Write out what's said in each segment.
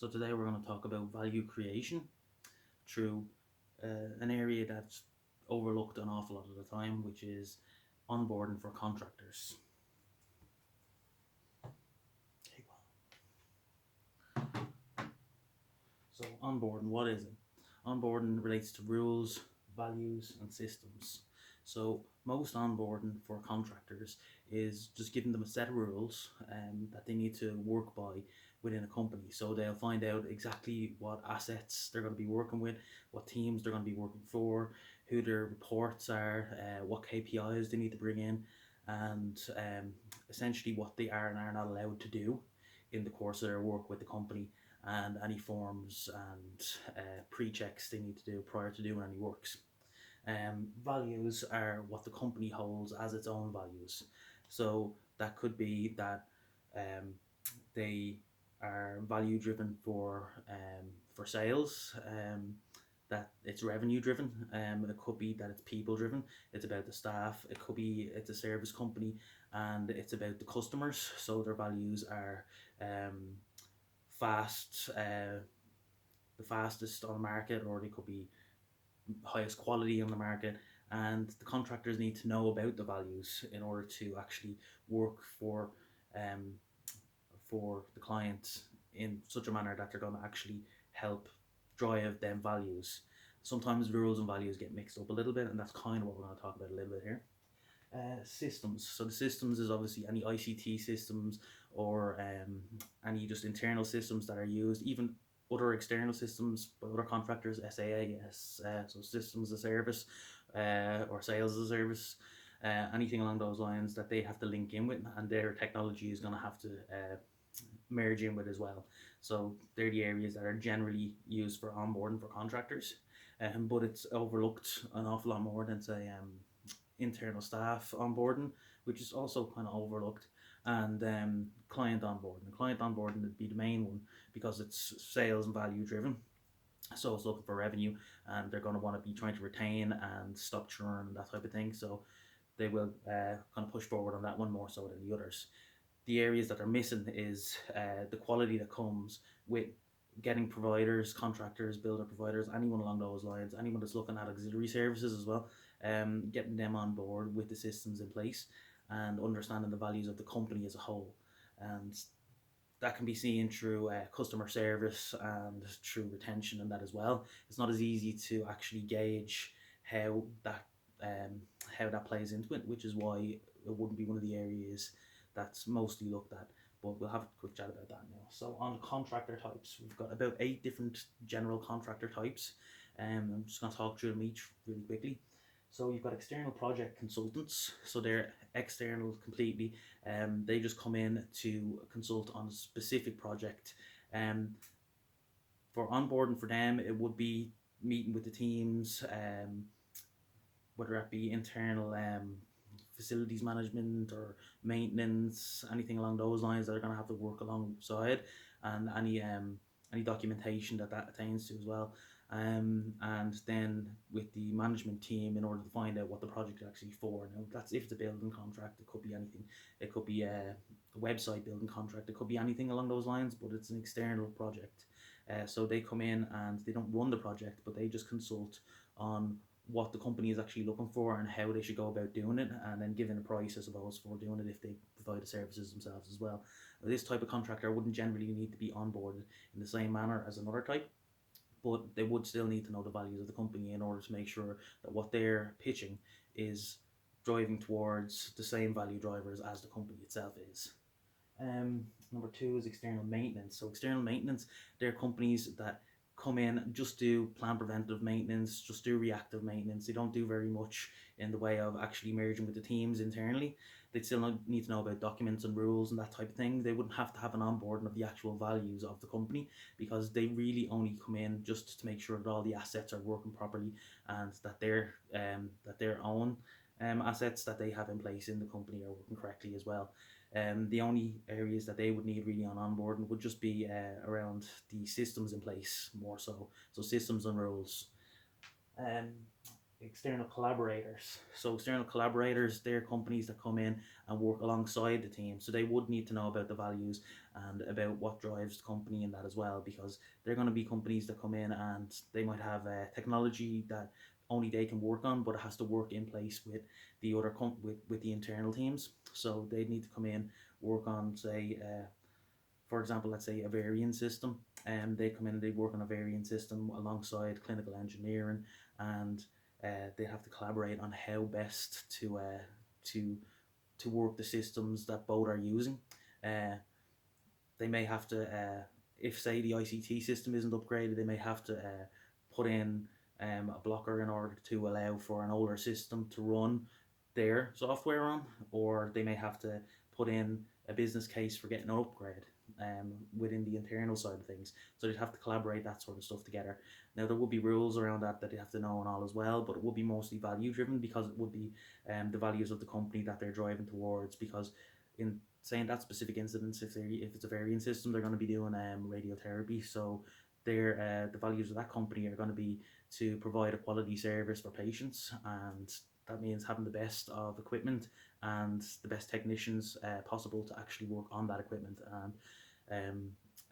So today we're going to talk about value creation through an area that's overlooked an awful lot of the time, which is onboarding for contractors. So onboarding, what is it? Onboarding relates to rules, values, and systems. So most onboarding for contractors is just giving them a set of rules that they need to work by within a company. So they'll find out exactly what assets they're going to be working with, what teams they're going to be working for, who their reports are, what KPIs they need to bring in, and essentially what they are and are not allowed to do in the course of their work with the company, and any forms and pre-checks they need to do prior to doing any works. Values are what the company holds as its own values. So that could be that um, they are value driven for sales, that it's revenue driven. It could be that it's people driven. It's about the staff. It could be it's a service company and it's about the customers. So their values are fast, the fastest on the market, or they could be highest quality on the market. And the contractors need to know about the values in order to actually work um, for the client in such a manner that they're going to actually help drive them values. Sometimes the rules and values get mixed up a little bit, and that's kind of what we're going to talk about a little bit here. Systems. So the systems is obviously any ICT systems or any just internal systems that are used, even other external systems by other contractors, SaaS, so systems as a service, or sales as a service, anything along those lines that they have to link in with, and their technology is going to have to merge in with as well. So they're the areas that are generally used for onboarding for contractors, but it's overlooked an awful lot more than say internal staff onboarding, which is also kind of overlooked, and client onboarding. Client onboarding would be the main one because it's sales and value driven. So it's looking for revenue, and they're going to want to be trying to retain and stop churn and that type of thing. So they will kind of push forward on that one more so than the others. The areas that are missing is the quality that comes with getting providers, contractors, builder providers, anyone along those lines, anyone that's looking at auxiliary services as well, getting them on board with the systems in place and understanding the values of the company as a whole. And that can be seen through customer service and through retention and that as well. It's not as easy to actually gauge how that how that plays into it, which is why it wouldn't be one of the areas that's mostly looked at. But we'll have a quick chat about that now. So on contractor types, we've got about 8 different general contractor types. I'm just going to talk through them each really quickly. So you've got external project consultants. So they're external completely. They just come in to consult on a specific project. For onboarding for them, it would be meeting with the teams, whether it be internal facilities management or maintenance, anything along those lines that are going to have to work alongside, and any documentation that attains to as well. And then with the management team in order to find out what the project is actually for. Now that's if it's a building contract, it could be anything. It could be a website building contract. It could be anything along those lines, but it's an external project. So they come in and they don't run the project, but they just consult on what the company is actually looking for and how they should go about doing it, and then giving a price, I suppose, for doing it if they provide the services themselves as well. This type of contractor wouldn't generally need to be onboarded in the same manner as another type, but they would still need to know the values of the company in order to make sure that what they're pitching is driving towards the same value drivers as the company itself is. Number 2 is external maintenance. So external maintenance, they're companies that come in, just do plan preventive maintenance, just do reactive maintenance. They don't do very much in the way of actually merging with the teams internally. They'd still need to know about documents and rules and that type of thing. They wouldn't have to have an onboarding of the actual values of the company, because they really only come in just to make sure that all the assets are working properly, and that their own assets that they have in place in the company are working correctly as well. The only areas that they would need really on onboarding would just be around the systems in place more so. So systems and rules. Um, External collaborators. So external collaborators, they're companies that come in and work alongside the team. So they would need to know about the values and about what drives the company in that as well, because they're going to be companies that come in and they might have technology that only they can work on, but it has to work in place with the other with the internal teams. So they need to come in, work on, say, for example, let's say a variant system, and they come in, they work on a variant system alongside clinical engineering, and they have to collaborate on how best to to work the systems that both are using. Uh, they may have to, if say the ICT system isn't upgraded, they may have to put in a blocker in order to allow for an older system to run their software on, or they may have to put in a business case for getting an upgrade within the internal side of things. So they'd have to collaborate that sort of stuff together. Now there would be rules around that they have to know and all as well, but it would be mostly value driven, because it would be the values of the company that they're driving towards. Because in saying that specific incidents, if it's a variant system, they're going to be doing radiotherapy. So the values of that company are going to be to provide a quality service for patients, and that means having the best of equipment and the best technicians possible to actually work on that equipment, um,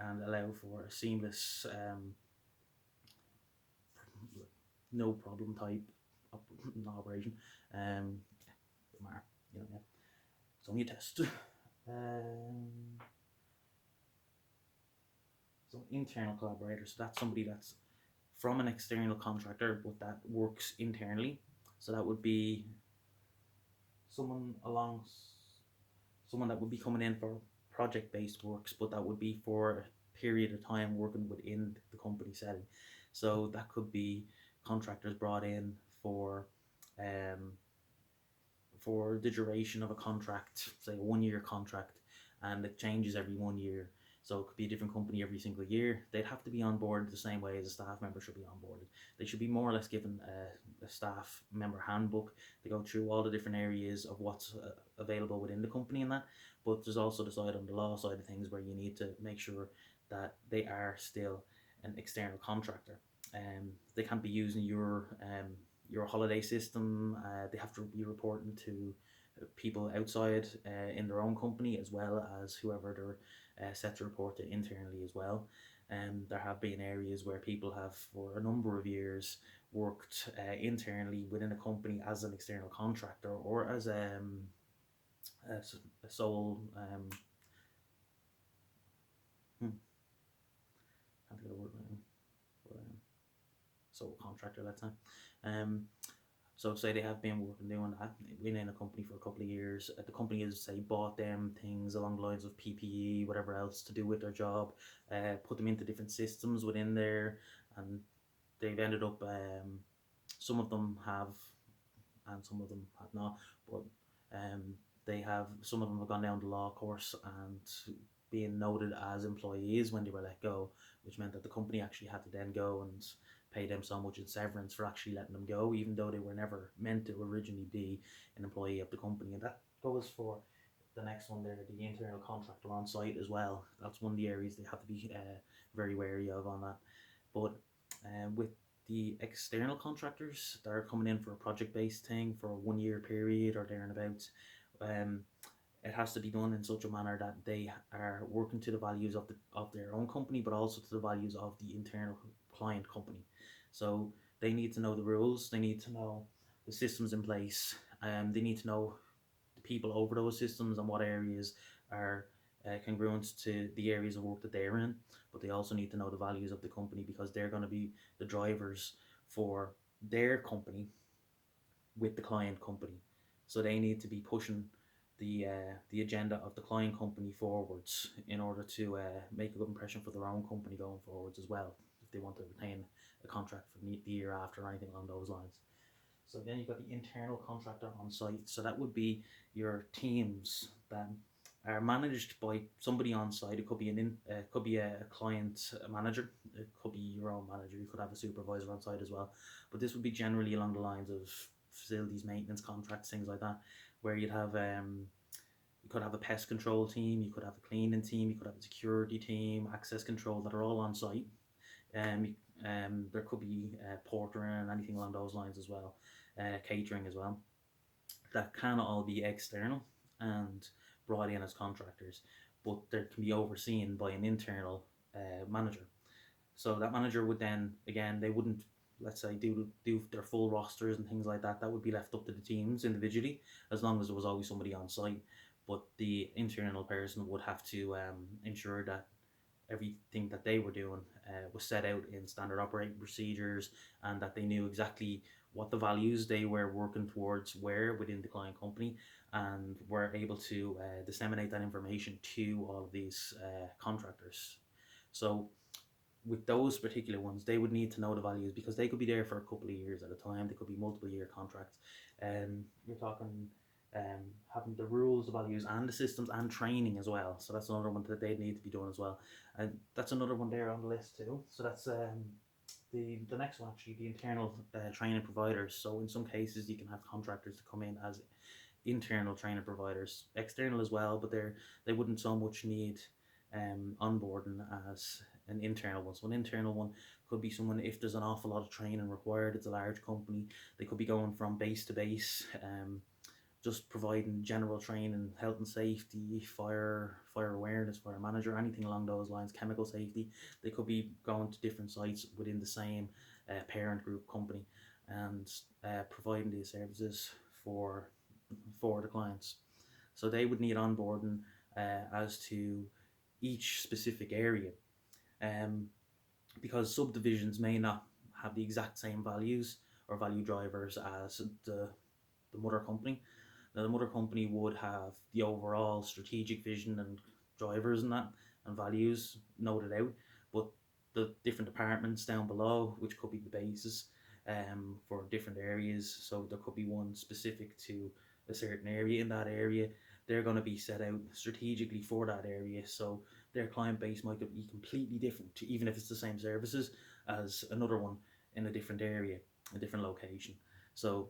and allow for a seamless, no problem type operation. Um, you know, yeah. It's only a test. Um, so internal collaborator. So that's somebody that's from an external contractor, but that works internally. So that would be someone along someone that would be coming in for project based works, but that would be for a period of time working within the company setting. So that could be contractors brought in um, for the duration of a contract, say a 1 year contract, and it changes every 1 year. So it could be a different company every single year. They'd have to be on board the same way as a staff member should be onboarded. They should be more or less given a staff member handbook to go through all the different areas of what's available within the company and that. But there's also the side on the law side of things where you need to make sure that they are still an external contractor. They can't be using your holiday system. They have to be reporting to people outside in their own company, as well as whoever they're set to report to internally as well. There have been areas where people have, for a number of years, worked internally within a company as an external contractor, or as a sole hmm, can't think of the word right now, but, sole contractor, let's say. Um, So say they have been working doing that in a company for a couple of years. The company has, say, bought them things along the lines of PPE, whatever else to do with their job, put them into different systems within there, and they've ended up. Some of them have, and some of them have not. But um, they have, some of them have gone down the law course and being noted as employees when they were let go, which meant that the company actually had to then go and pay them so much in severance for actually letting them go, even though they were never meant to originally be an employee of the company. And that goes for the next one there, the internal contractor on site as well. That's one of the areas they have to be very wary of on that. But with the external contractors that are coming in for a project based thing for a 1 year period or there and about, um, it has to be done in such a manner that they are working to the values of their own company, but also to the values of the internal client company. So they need to know the rules, they need to know the systems in place, and they need to know the people over those systems and what areas are congruent to the areas of work that they're in. But they also need to know the values of the company, because they're going to be the drivers for their company with the client company. So they need to be pushing the agenda of the client company forwards in order to make a good impression for their own company going forwards as well, if they want to retain a contract for the year after or anything along those lines. So then you've got the internal contractor on site. So that would be your teams that are managed by somebody on site. It could be could be a client manager. It could be your own manager. You could have a supervisor on site as well. But this would be generally along the lines of facilities maintenance contracts, things like that, where you could have a pest control team, you could have a cleaning team, you could have a security team, access control, that are all on site. There could be portering and anything along those lines as well, catering as well. That can all be external and brought in as contractors. but they can be overseen by an internal manager. So that manager would then, again, they wouldn't, let's say, do their full rosters and things like that. That would be left up to the teams individually, as long as there was always somebody on site. But the internal person would have to ensure that everything that they were doing was set out in standard operating procedures, and that they knew exactly what the values they were working towards were within the client company, and were able to disseminate that information to all of these contractors. So with those particular ones, they would need to know the values, because they could be there for a couple of years at a time. They could be multiple year contracts. You're talking having the rules, the values, and the systems and training as well. So that's another one that they need to be doing as well. And that's another one there on the list too. So that's the next one, actually, the internal training providers. So in some cases, you can have contractors to come in as internal training providers, external as well, but they wouldn't so much need onboarding as an internal one. So an internal one could be someone, if there's an awful lot of training required, it's a large company, they could be going from base to base, just providing general training, health and safety, fire awareness, fire manager, anything along those lines, chemical safety. They could be going to different sites within the same parent group company, and providing these services for the clients. So they would need onboarding as to each specific area, um, because subdivisions may not have the exact same values or value drivers as the mother company. Now, the mother company would have the overall strategic vision and drivers and that, and values noted out, but the different departments down below, which could be the bases for different areas. So there could be one specific to a certain area. In that area, they're going to be set out strategically for that area. So their client base might be completely different, even if it's the same services as another one in a different area, a different location. So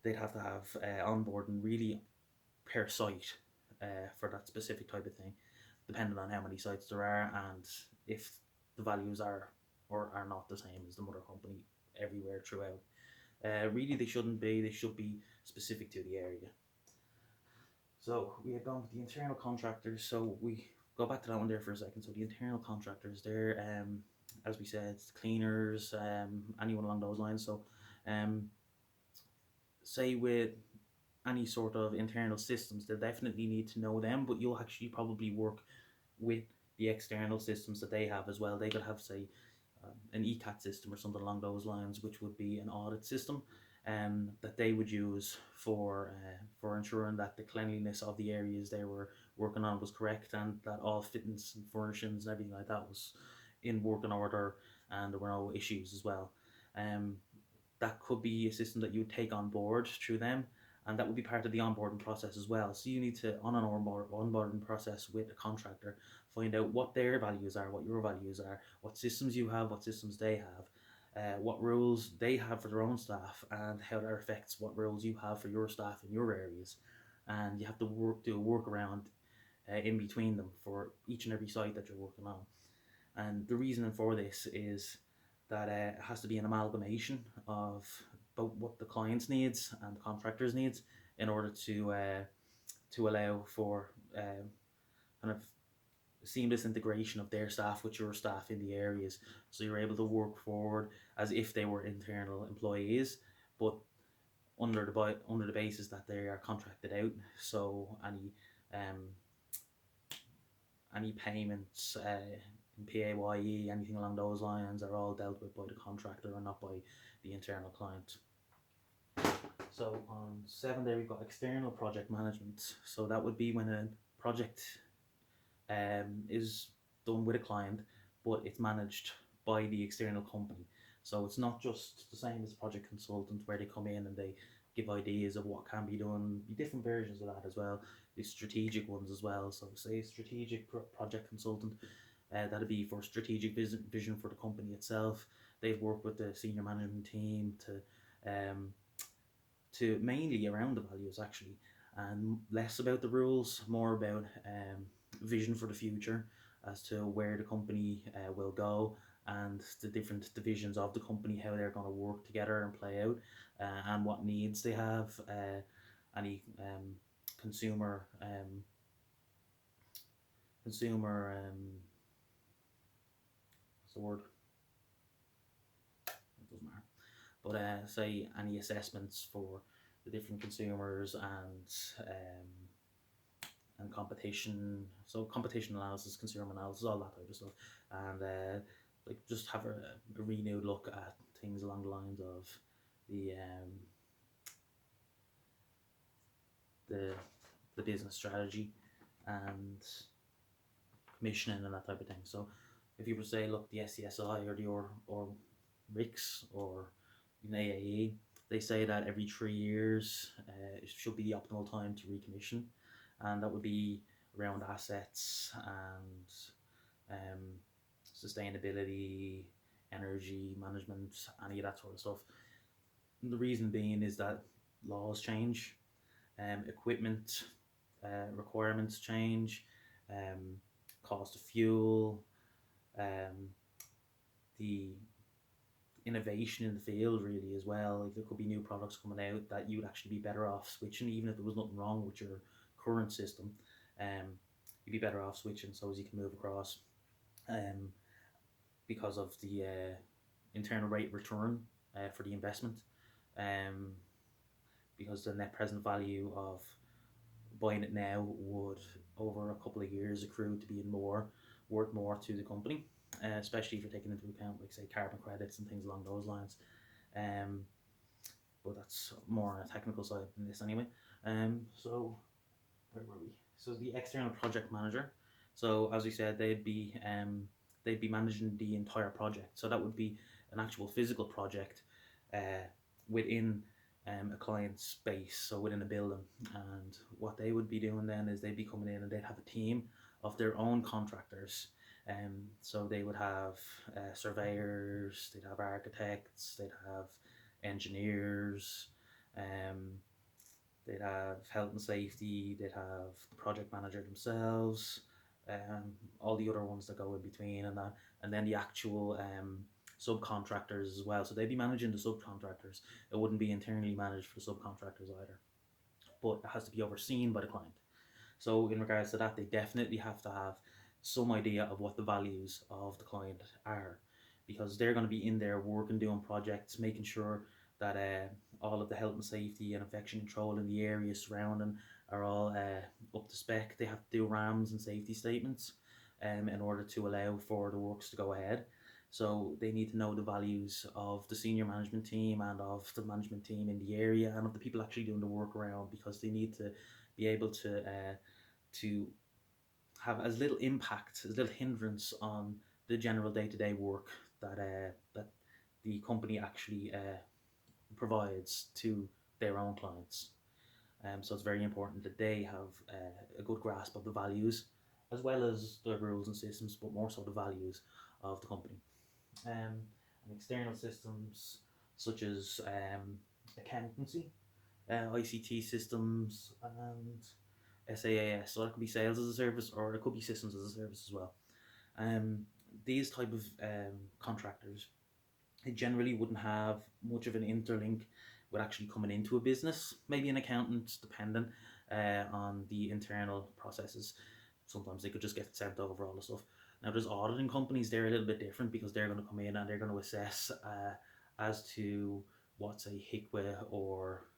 they'd have to have onboarding really per site for that specific type of thing, depending on how many sites there are, and if the values are or are not the same as the mother company everywhere throughout. Really, they shouldn't be. They should be specific to the area. So we had gone with the internal contractors. So we go back to that one there for a second. So the internal contractors, they're as we said, cleaners, anyone along those lines. So um, say with any sort of internal systems, they'll definitely need to know them, but you'll actually probably work with the external systems that they have as well. They could have, say, an ECAT system or something along those lines, which would be an audit system that they would use for ensuring that the cleanliness of the areas they were working on was correct, and that all fittings and furnishings and everything like that was in working order, and there were no issues as well. Um, that could be a system that you would take on board through them, and that would be part of the onboarding process as well. So you need to, on an onboarding process with a contractor, find out what their values are, what your values are, what systems you have, what systems they have, what rules they have for their own staff, and how that affects what rules you have for your staff in your areas. And you have to do a workaround in between them for each and every site that you're working on. And the reasoning for this is that it has to be an amalgamation of both what the client's needs and the contractor's needs, in order to allow for kind of seamless integration of their staff with your staff in the areas. So you're able to work forward as if they were internal employees, but under the basis that they are contracted out. So um any payments in PAYE, anything along those lines, are all dealt with by the contractor and not by the internal client. So on 7 there, we've got external project management. So that would be when a project is done with a client, but it's managed by the external company. So it's not just the same as project consultant, where they come in and they give ideas of what can be done. Be different versions of that as well. The strategic ones as well. So say strategic project consultant, that'd be for strategic vision for the company itself. They've worked with the senior management team to mainly around the values, actually, and less about the rules, more about vision for the future as to where the company will go, and the different divisions of the company, how they're going to work together and play out, and what needs they have, any consumer consumer what's the word? It doesn't matter. But say any assessments for the different consumers and competition, so competition analysis, consumer analysis, all that type of stuff, and like just have a renewed look at things along the lines of the um, the the business strategy and commissioning and that type of thing. So if you were to say, look, the SCSI or the or RICS or an AAE, they say that every 3 years it should be the optimal time to recommission, and that would be around assets and sustainability, energy management, any of that sort of stuff. And the reason being is that laws change, equipment requirements change, um, cost of fuel, um, the innovation in the field really as well. Like there could be new products coming out that you would actually be better off switching, even if there was nothing wrong with your current system. Um, you'd be better off switching so as you can move across. Um, because of the internal rate of return for the investment. Um, because the net present value of buying it now would, over a couple of years, accrue to being worth more to the company, especially if you're taking into account, like say, carbon credits and things along those lines. Um, but that's more on a technical side than this anyway. So where were we? So the external project manager. So as we said, they'd be managing the entire project. So that would be an actual physical project within a client's space, so within a building. And what they would be doing then is they'd be coming in and they'd have a team of their own contractors. So they would have surveyors, they'd have architects, they'd have engineers, um, they'd have health and safety, they'd have the project manager themselves, all the other ones that go in between, and then the actual subcontractors as well. So they'd be managing the subcontractors. It wouldn't be internally managed for the subcontractors either, but it has to be overseen by the client. So in regards to that, they definitely have to have some idea of what the values of the client are, because they're going to be in there working, doing projects, making sure that all of the health and safety and infection control in the areas surrounding are all up to spec. They have to do RAMs and safety statements in order to allow for the works to go ahead. So they need to know the values of the senior management team and of the management team in the area and of the people actually doing the work around, because they need to be able to have as little impact, as little hindrance on the general day-to-day work that the company actually provides to their own clients. So it's very important that they have a good grasp of the values, as well as the rules and systems, but more so the values of the company. And external systems such as accountancy, ICT systems, and SaaS. So that could be sales as a service, or it could be systems as a service as well. These type of contractors, they generally wouldn't have much of an interlink with actually coming into a business. Maybe an accountant, depending on the internal processes. Sometimes they could just get sent over all the stuff. Now, there's auditing companies, they're a little bit different, because they're going to come in and they're going to assess as to what's a HICWA or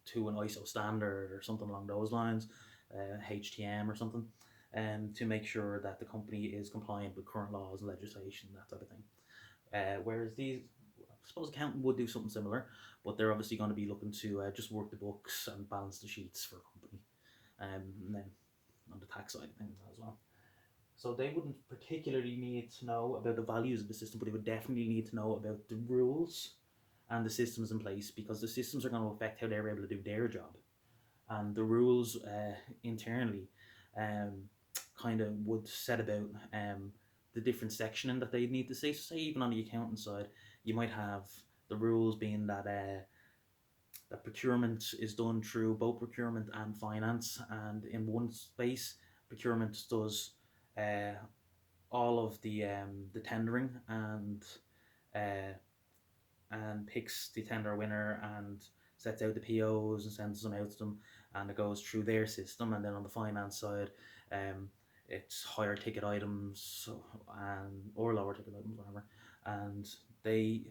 to an ISO standard or something along those lines, HTM or something, to make sure that the company is compliant with current laws and legislation, that type of thing. Whereas these, I suppose, accountant would do something similar, but they're obviously going to be looking to just work the books and balance the sheets for a company, and then on the tax side of things as well. So they wouldn't particularly need to know about the values of the system, but they would definitely need to know about the rules and the systems in place, because the systems are going to affect how they're able to do their job. And the rules internally kind of would set about the different sectioning that they need to say. So say even on the accountant side, you might have the rules being that that procurement is done through both procurement and finance, and in one space, procurement does all of the tendering uh, and picks the tender winner and sets out the POs and sends them out to them, and it goes through their system. And then on the finance side, it's higher ticket items and or lower ticket items, whatever, and they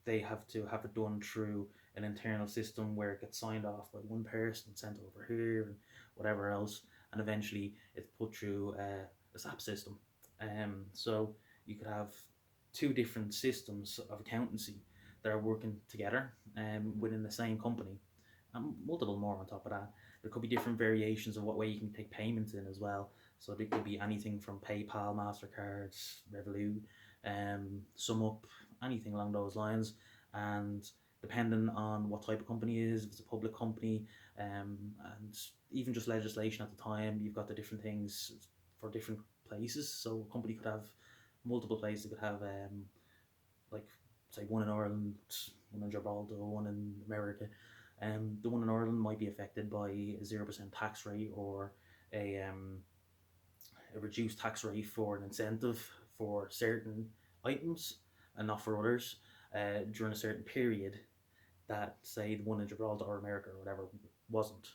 they have to have it done through an internal system where it gets signed off by one person, sent over here, and whatever else, and eventually it's put through a SAP system. So you could have two different systems of accountancy that are working together within the same company, and multiple more on top of that. There could be different variations of what way you can take payments in as well. So there could be anything from PayPal, Mastercards, Revolut, SumUp, anything along those lines. And depending on what type of company it is, if it's a public company, and even just legislation at the time, you've got the different things for different places. So a company could have multiple places. It could have like say one in Ireland, one in Gibraltar, one in America. The one in Ireland might be affected by a 0% tax rate or a um, a reduced tax rate for an incentive for certain items and not for others during a certain period that say the one in Gibraltar or America or whatever wasn't.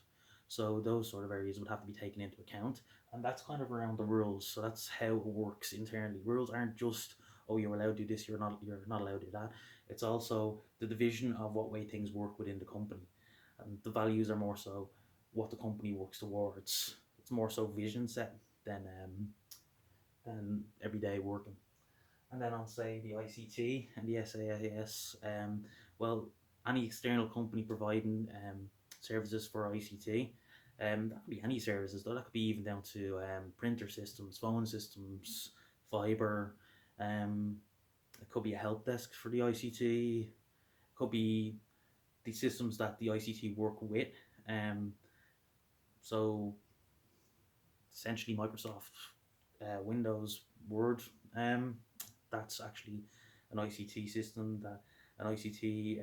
So those sort of areas would have to be taken into account, and that's kind of around the rules. So that's how it works internally. Rules aren't just oh you're allowed to do this, you're not allowed to do that. It's also the division of what way things work within the company, and the values are more so what the company works towards. It's more so vision set than everyday working. And then I'll say the ICT and the SaaS. Well, any external company providing services for ICT, that could be any services though. That could be even down to printer systems, phone systems, fiber. Um, it could be a help desk for the ICT. It could be the systems that the ICT work with. Um, so essentially Microsoft Windows, Word. Um, that's actually an ICT system that an ICT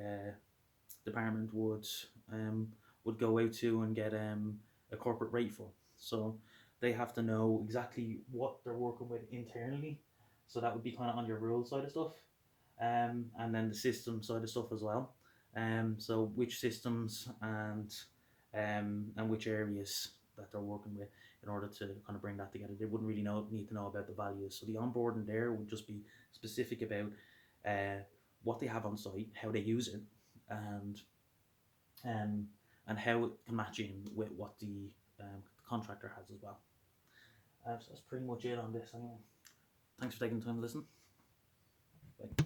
department would go out to and get a corporate rate for. So they have to know exactly what they're working with internally. So that would be kind of on your rule side of stuff, and then the system side of stuff as well. So which systems and which areas that they're working with in order to kind of bring that together. They wouldn't really need to know about the values. So the onboarding there would just be specific about what they have on site, how they use it, and um, and how it can match in with what the contractor has as well. So that's pretty much it on this. Anyway. Thanks for taking the time to listen. Bye.